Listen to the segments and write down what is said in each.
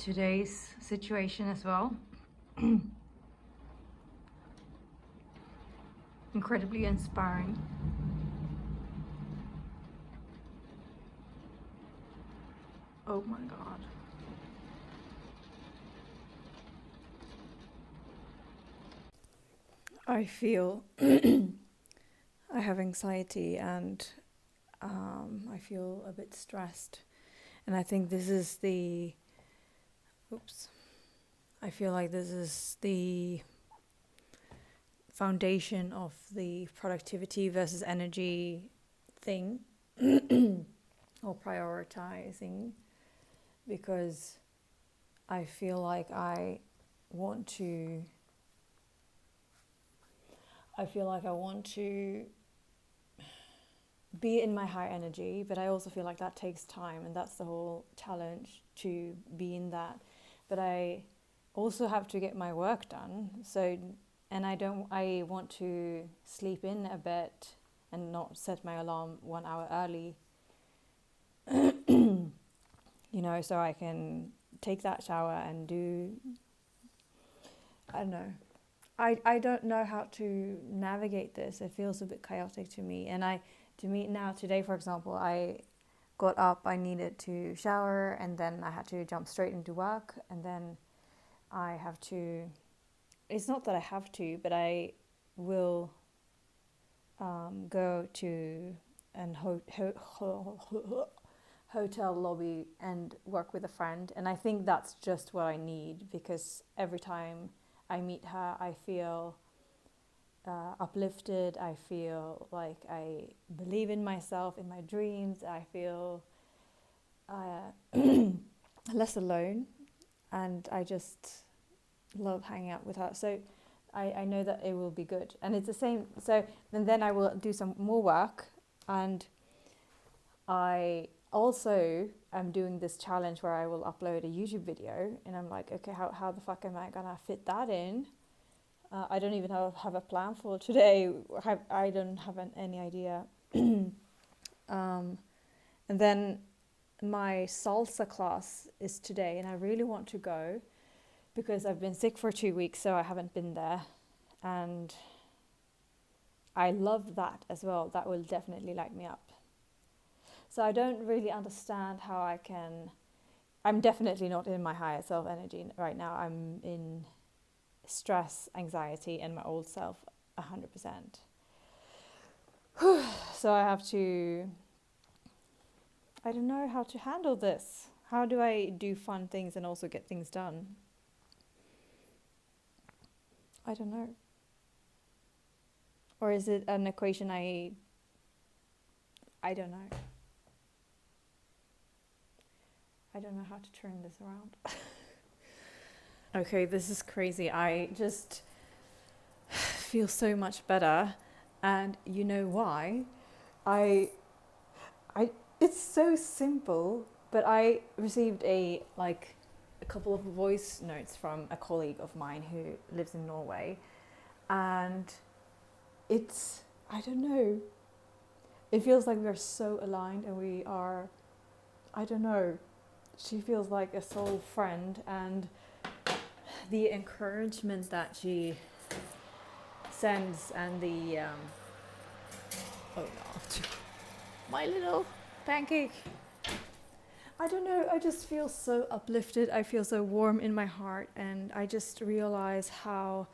today's situation as well. Incredibly inspiring. Oh my god. I feel I have anxiety and I feel a bit stressed. And I think this is the, I feel like this is the foundation of the productivity versus energy thing or prioritizing, because I feel like I want to be in my high energy, but I also feel like that takes time, and that's the whole challenge, to be in that. But I also have to get my work done. So, and I want to sleep in a bit and not set my alarm 1 hour early, so I can take that shower and do, I don't know. I don't know how to navigate this. It feels a bit chaotic to me. And today, for example, I got up, I needed to shower, and then I had to jump straight into work. And then I have to, it's not that I have to, but I will go to an hotel lobby and work with a friend. And I think that's just what I need, because every time I meet her, I feel uplifted. I feel like I believe in myself, in my dreams. I feel less alone, and I just love hanging out with her. So I know that it will be good. And it's the same. So and then I will do some more work, and I also am doing this challenge where I will upload a YouTube video, and I'm like, okay, how the fuck am I gonna fit that in? I don't even have a plan for today. I don't have any idea. And then my salsa class is today, and I really want to go because I've been sick for 2 weeks, so I haven't been there. And I love that as well. That will definitely light me up. So I don't really understand how I'm definitely not in my higher self energy right now. I'm in stress, anxiety, and my old self 100%. So I don't know how to handle this. How do I do fun things and also get things done? I don't know. Or is it an equation I don't know. I don't know how to turn this around. Okay, this is crazy. I just feel so much better, and you know why? I it's so simple, but I received a couple of voice notes from a colleague of mine who lives in Norway, and it's, I don't know, it feels like we are so aligned, and we are, I don't know, she feels like a soul friend, and the encouragement that she sends, and the oh no, my little pancake. I don't know, I just feel so uplifted. I feel so warm in my heart, and I just realize how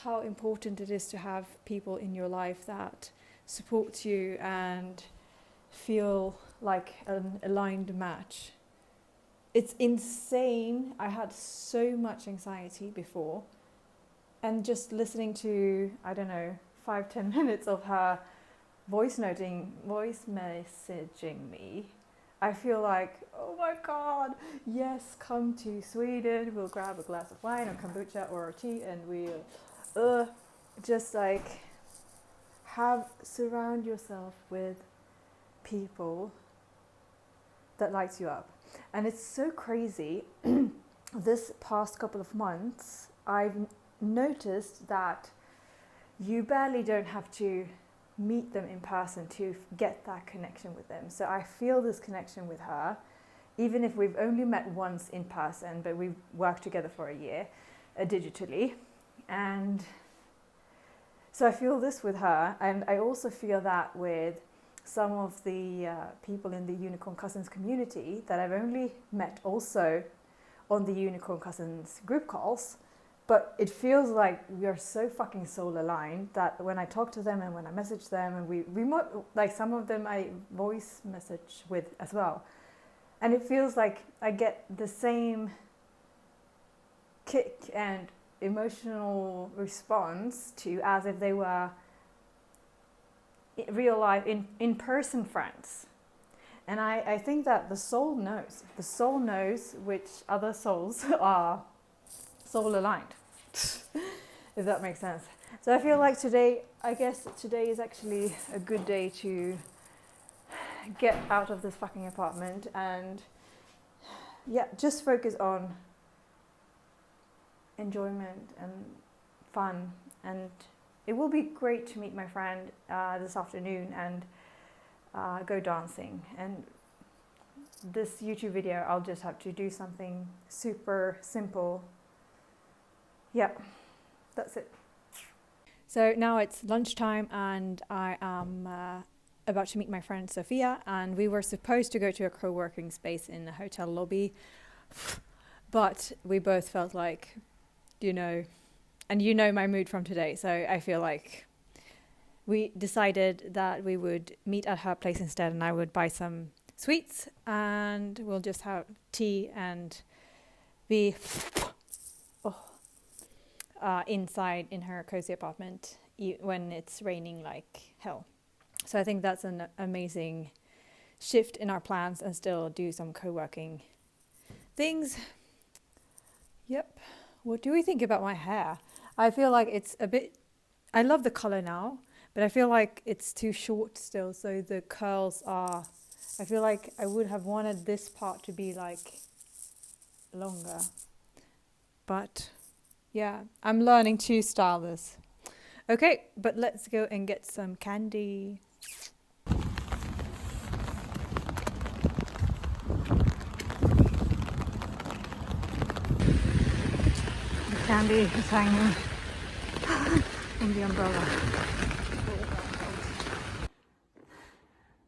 important it is to have people in your life that support you and feel like an aligned match. It's insane. I had so much anxiety before, and just listening to, I don't know, 5-10 minutes of her voice messaging me, I feel like, oh my god, yes, come to Sweden, we'll grab a glass of wine or kombucha or tea, and we'll just like surround yourself with people that lights you up. And it's so crazy. This past couple of months, I've noticed that you barely don't have to meet them in person to get that connection with them. So I feel this connection with her, even if we've only met once in person, but we've worked together for a year digitally. And so I feel this with her, and I also feel that with some of the people in the Unicorn Cousins community that I've only met also on the Unicorn Cousins group calls. But it feels like we are so fucking soul aligned that when I talk to them and when I message them, and we like some of them I voice message with as well, and it feels like I get the same kick and emotional response to as if they were real life in person friends. And I think that the soul knows which other souls are soul aligned, if that makes sense. So I feel like today is actually a good day to get out of this fucking apartment and just focus on enjoyment and fun. And it will be great to meet my friend this afternoon and go dancing. And this YouTube video, I'll just have to do something super simple. Yeah, that's it. So now it's lunchtime and I am about to meet my friend Sophia, and we were supposed to go to a co-working space in the hotel lobby, but we both felt like, and my mood from today, so I feel like we decided that we would meet at her place instead, and I would buy some sweets and we'll just have tea and be inside in her cozy apartment when it's raining like hell. So I think that's an amazing shift in our plans, and still do some co-working things. Yep. What do we think about my hair? I feel like it's a bit, I love the color now, but I feel like it's too short still. So the curls are, I feel like I would have wanted this part to be like longer. But yeah, I'm learning to style this. Okay, but let's go and get some candy. The candy is hanging from the umbrella.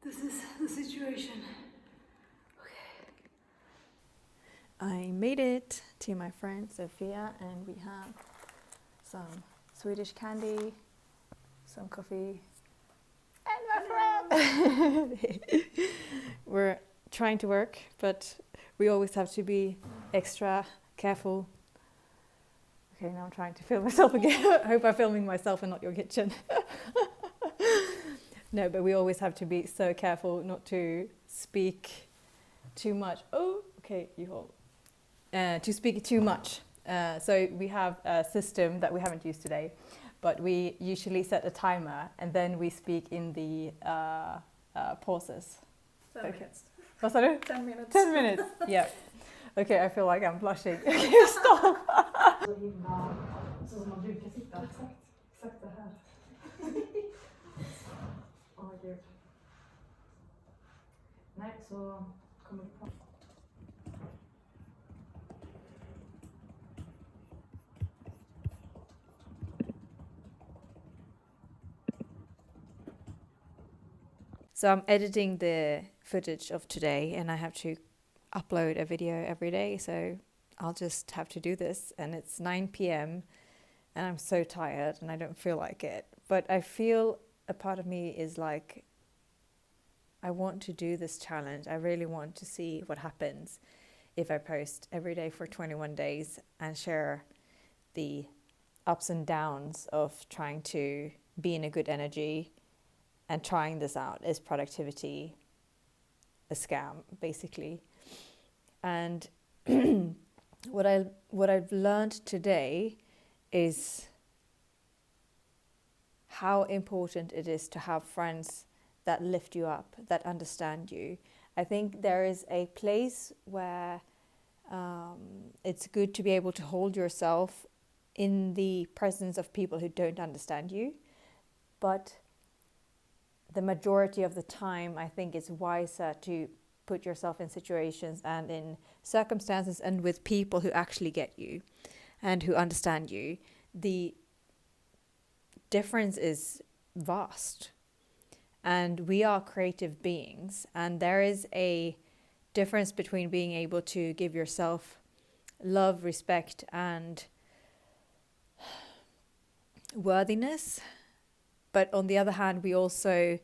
This is the situation. Okay. I made it to my friend Sophia, and we have some Swedish candy, some coffee, and my friend. We're trying to work, but we always have to be extra careful. Okay, now I'm trying to film myself again. I hope I'm filming myself and not your kitchen. No, but we always have to be so careful not to speak too much. Oh, okay, you hold. To speak too much. So we have a system that we haven't used today, but we usually set a timer and then we speak in the pauses. 10 minutes. Vad sa du? 10 minutes. 10 minutes, yeah. Okay, I feel like I'm blushing. Okay, stop. Så himla, så som man brukar sitta. Exakt det här. Åh gud. Nej, så kommer du på. So I'm editing the footage of today, and I have to upload a video every day, so I'll just have to do this. And it's 9 p.m. and I'm so tired and I don't feel like it. But I feel a part of me is like, I want to do this challenge. I really want to see what happens if I post every day for 21 days and share the ups and downs of trying to be in a good energy and trying this out. Is productivity a scam, basically? And what I've learned today is how important it is to have friends that lift you up, that understand you. I think there is a place where it's good to be able to hold yourself in the presence of people who don't understand you. But the majority of the time, I think it's wiser to put yourself in situations and in circumstances and with people who actually get you and who understand you, the difference is vast. And we are creative beings, and there is a difference between being able to give yourself love, respect, and worthiness. But on the other hand, we also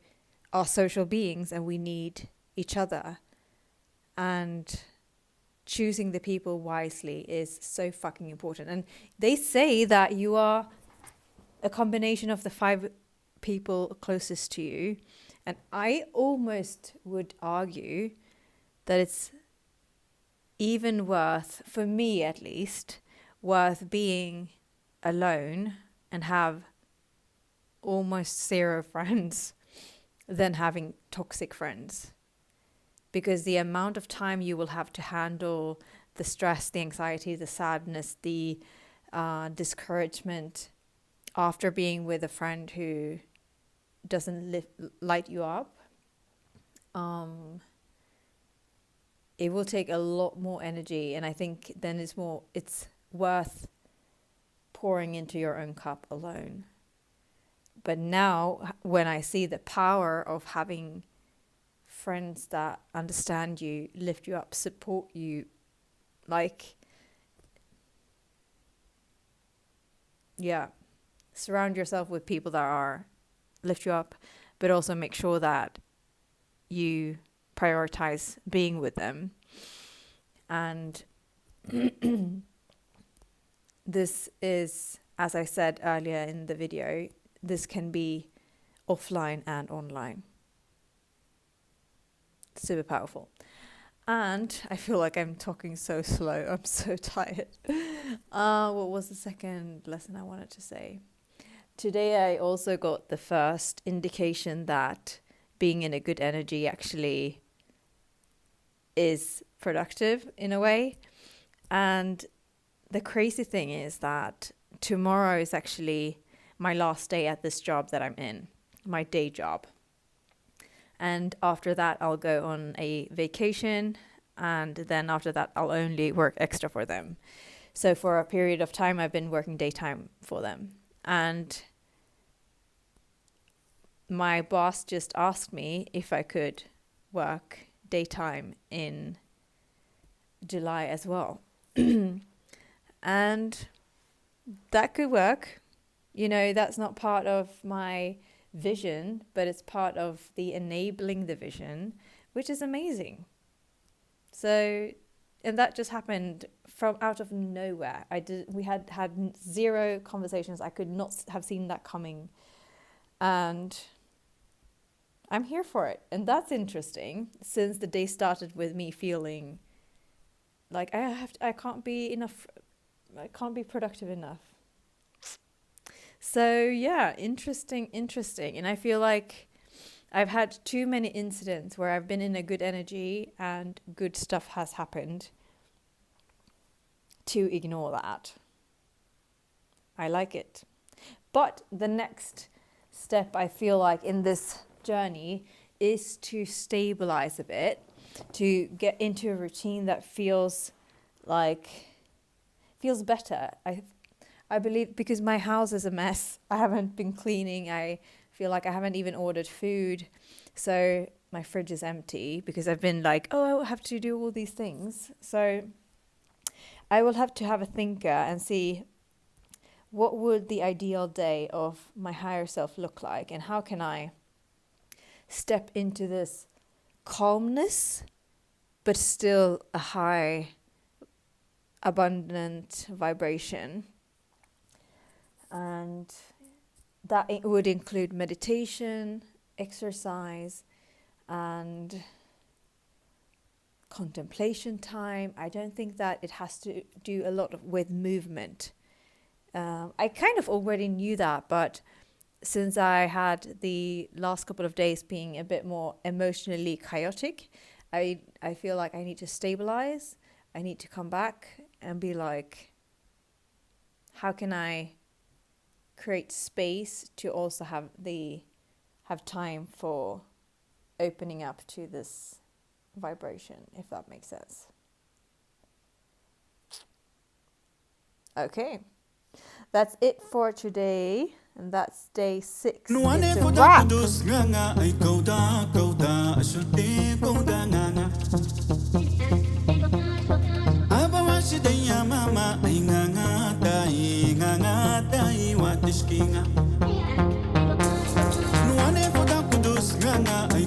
are social beings and we need each other. And choosing the people wisely is so fucking important. And they say that you are a combination of the 5 people closest to you. And I almost would argue that it's even worth, for me at least, worth being alone and have almost 0 friends than having toxic friends. Because the amount of time you will have to handle the stress, the anxiety, the sadness, the discouragement after being with a friend who doesn't light you up, it will take a lot more energy. And I think then it's worth pouring into your own cup alone. But now when I see the power of having friends that understand you, lift you up, support you, surround yourself with people that lift you up, but also make sure that you prioritize being with them. And this is, as I said earlier in the video, this can be offline and online. Super powerful. And I feel like I'm talking so slow. I'm so tired. What was the second lesson I wanted to say? Today I also got the first indication that being in a good energy actually is productive in a way. And the crazy thing is that tomorrow is actually my last day at this job that I'm in, my day job. And after that, I'll go on a vacation. And then after that, I'll only work extra for them. So for a period of time, I've been working daytime for them. And my boss just asked me if I could work daytime in July as well. And that could work. That's not part of my vision, but it's part of the enabling the vision, which is amazing. So, and that just happened from out of nowhere. We had 0 conversations. I could not have seen that coming. And I'm here for it. And that's interesting, since the day started with me feeling like I can't be productive enough. So yeah, interesting. And I feel like I've had too many incidents where I've been in a good energy and good stuff has happened to ignore that. I like it. But the next step, I feel like, in this journey is to stabilize a bit, to get into a routine that feels better. I believe, because my house is a mess. I haven't been cleaning. I feel like I haven't even ordered food. So my fridge is empty because I've been like, I have to do all these things. So I will have to have a thinker and see what would the ideal day of my higher self look like, and how can I step into this calmness, but still a high, abundant vibration. And that it would include meditation, exercise, and contemplation time. I don't think that it has to do a lot with movement. I kind of already knew that, but since I had the last couple of days being a bit more emotionally chaotic, I feel like I need to stabilize. I need to come back and be like, how can I create space to also have time for opening up to this vibration, if that makes sense. Okay, that's it for today, and that's day 6. It's a wrap. Nuane foda kudus nganga ay